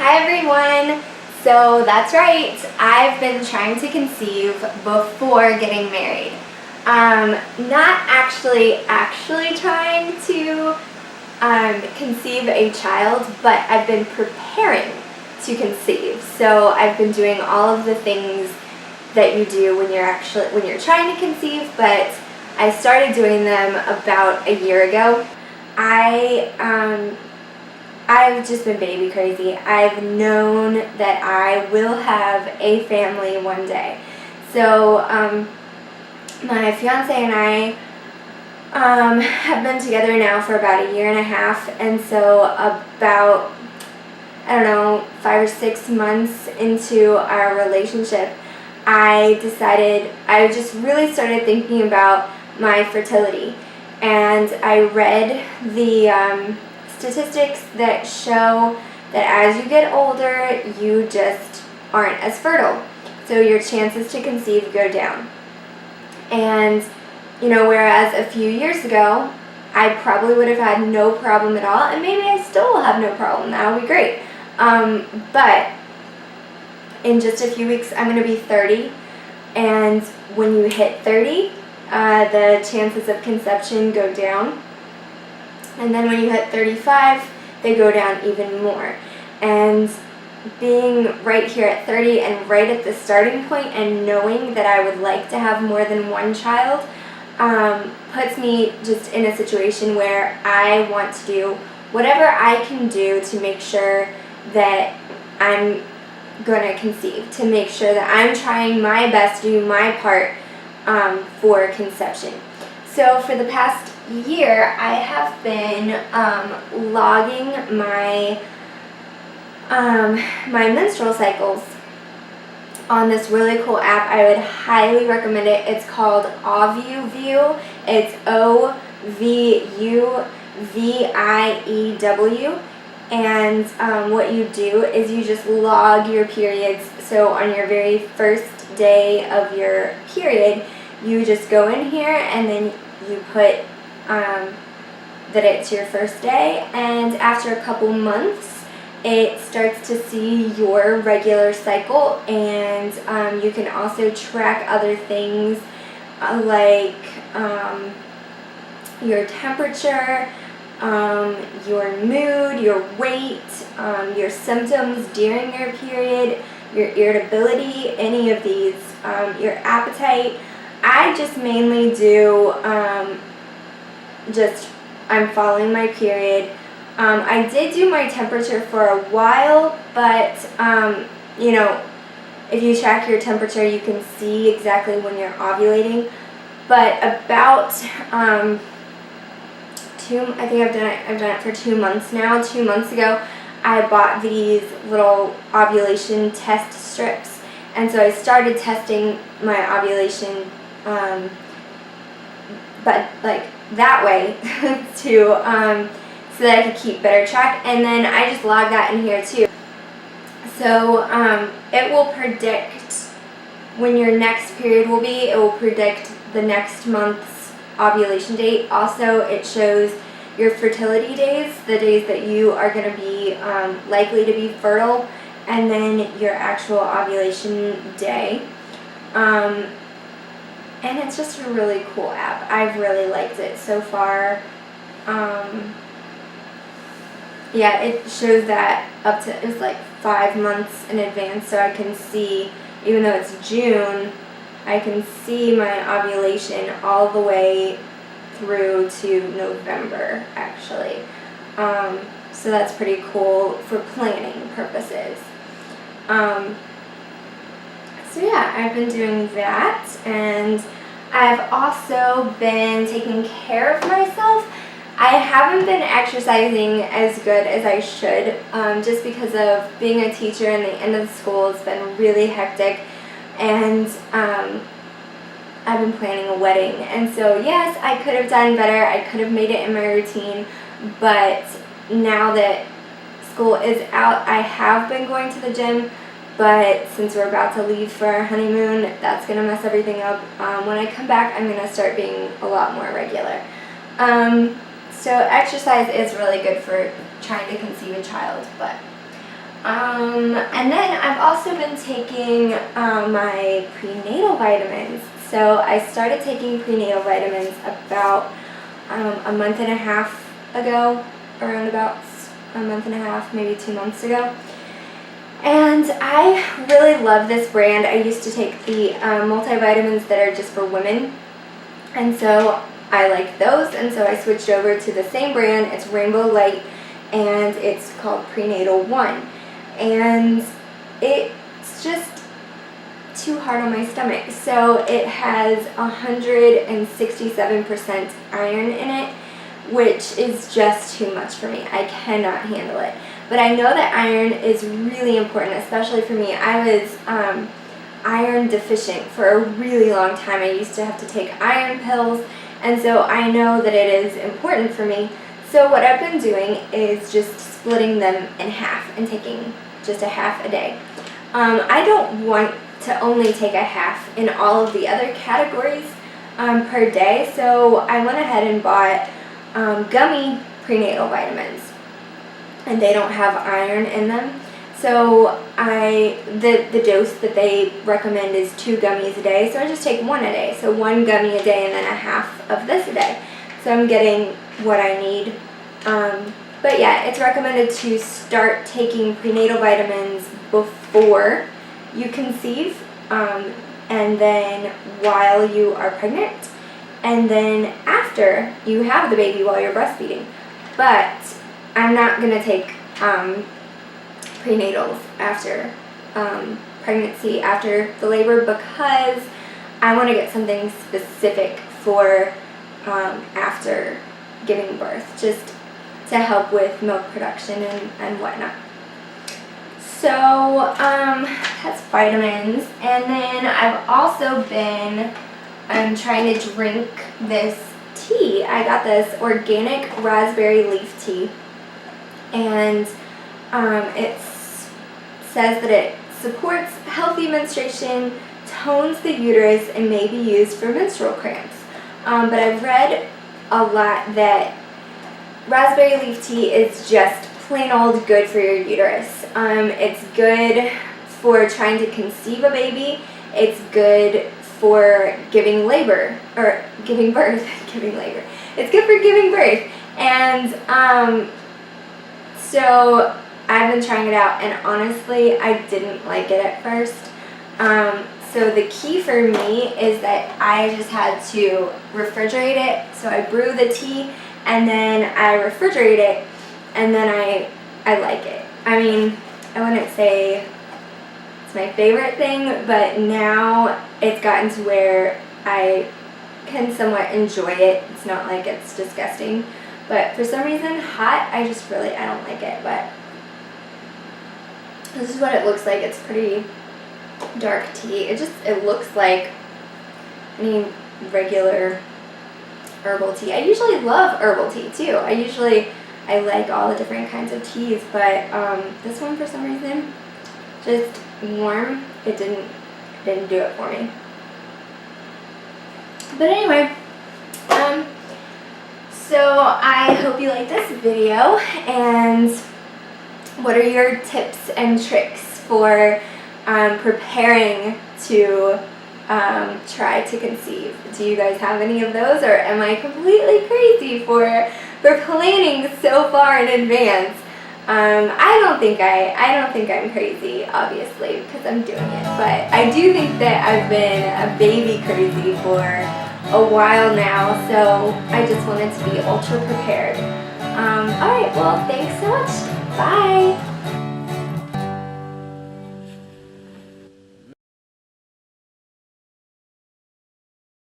Hi everyone! So that's right, I've been trying to conceive before getting married. Not actually trying to conceive a child, but I've been preparing to conceive. So I've been doing all of the things that you do when you're trying to conceive, but I started doing them about a year ago. I've just been baby crazy. I've known that I will have a family one day. So my fiance and I have been together now for about a year and a half, and so about, 5 or 6 months into our relationship, I just really started thinking about my fertility. And I read the statistics that show that as you get older, you just aren't as fertile. So your chances to conceive go down. And, whereas a few years ago, I probably would have had no problem at all, and maybe I still will have no problem. That would be great. But in just a few weeks, I'm going to be 30, and when you hit 30, the chances of conception go down. And then when you hit 35, they go down even more. And being right here at 30 and right at the starting point and knowing that I would like to have more than one child puts me just in a situation where I want to do whatever I can do to make sure that I'm going to conceive, to make sure that I'm trying my best to do my part for conception. So for the past year, I have been logging my menstrual cycles on this really cool app. I would highly recommend it. It's called OvuView. It's OvuView. And what you do is you just log your periods. So on your very first day of your period, you just go in here and then you put that it's your first day, and after a couple months it starts to see your regular cycle, and you can also track other things like your temperature, your mood, your weight, your symptoms during your period, your irritability, any of these, your appetite. I just mainly do I'm following my period. I did do my temperature for a while, but if you track your temperature, you can see exactly when you're ovulating. But about I think I've done it for 2 months now. 2 months ago, I bought these little ovulation test strips, and so I started testing my ovulation, but like that way to so that I could keep better track, and then I just log that in here too. So it will predict when your next period will be. It will predict the next month's ovulation date. Also, it shows your fertility days, the days that you are going to be likely to be fertile, and then your actual ovulation day. And it's just a really cool app. I've really liked it so far. It shows that up to, it's like 5 months in advance, so I can see, even though it's June, I can see my ovulation all the way through to November, actually. So that's pretty cool for planning purposes. So yeah, I've been doing that, and I've also been taking care of myself. I haven't been exercising as good as I should, just because of being a teacher and the end of the school has been really hectic, and I've been planning a wedding. And so yes, I could have done better. I could have made it in my routine, but now that school is out, I have been going to the gym. But since we're about to leave for our honeymoon, that's going to mess everything up. When I come back, I'm going to start being a lot more regular. So exercise is really good for trying to conceive a child. But And then I've also been taking my prenatal vitamins. So I started taking prenatal vitamins about a month and a half ago, around about a month and a half, maybe 2 months ago. And I really love this brand. I used to take the multivitamins that are just for women, and so I like those, and so I switched over to the same brand. It's Rainbow Light, and it's called Prenatal One, and it's just too hard on my stomach. So it has 167% iron in it, which is just too much for me. I cannot handle it. But I know that iron is really important, especially for me. I was iron deficient for a really long time. I used to have to take iron pills, and so I know that it is important for me. So what I've been doing is just splitting them in half and taking just a half a day. I don't want to only take a half in all of the other categories per day, so I went ahead and bought gummy prenatal vitamins, and they don't have iron in them. So the dose that they recommend is 2 gummies a day, so I just take 1 a day. So 1 gummy a day and then a half of this a day. So I'm getting what I need. But yeah, it's recommended to start taking prenatal vitamins before you conceive, and then while you are pregnant, and then after you have the baby while you're breastfeeding. But I'm not going to take prenatals after pregnancy, after the labor, because I want to get something specific for after giving birth, just to help with milk production and whatnot. So that's vitamins. And then I've also been trying to drink this tea. I got this organic raspberry leaf tea, and it says that it supports healthy menstruation, tones the uterus, and may be used for menstrual cramps. But I've read a lot that raspberry leaf tea is just plain old good for your uterus. It's good for trying to conceive a baby. It's good for giving labor, or giving birth, giving labor. It's good for giving birth. And so I've been trying it out, and honestly, I didn't like it at first. So the key for me is that I just had to refrigerate it. So I brew the tea, and then I refrigerate it, and then I like it. I mean, I wouldn't say it's my favorite thing, but now it's gotten to where I can somewhat enjoy it. It's not like it's disgusting, but for some reason, hot, I don't like it. But this is what it looks like. It's pretty dark tea. It looks like any regular herbal tea. I usually love herbal tea too. I like all the different kinds of teas, but this one for some reason, just warm, it didn't do it for me. But anyway, so I hope you like this video, and what are your tips and tricks for preparing to try to conceive? Do you guys have any of those, or am I completely crazy for planning so far in advance? I don't think I'm crazy, obviously, because I'm doing it, but I do think that I've been a baby crazy for a while now, so I just wanted to be ultra prepared. Alright, well, thanks so much. Bye!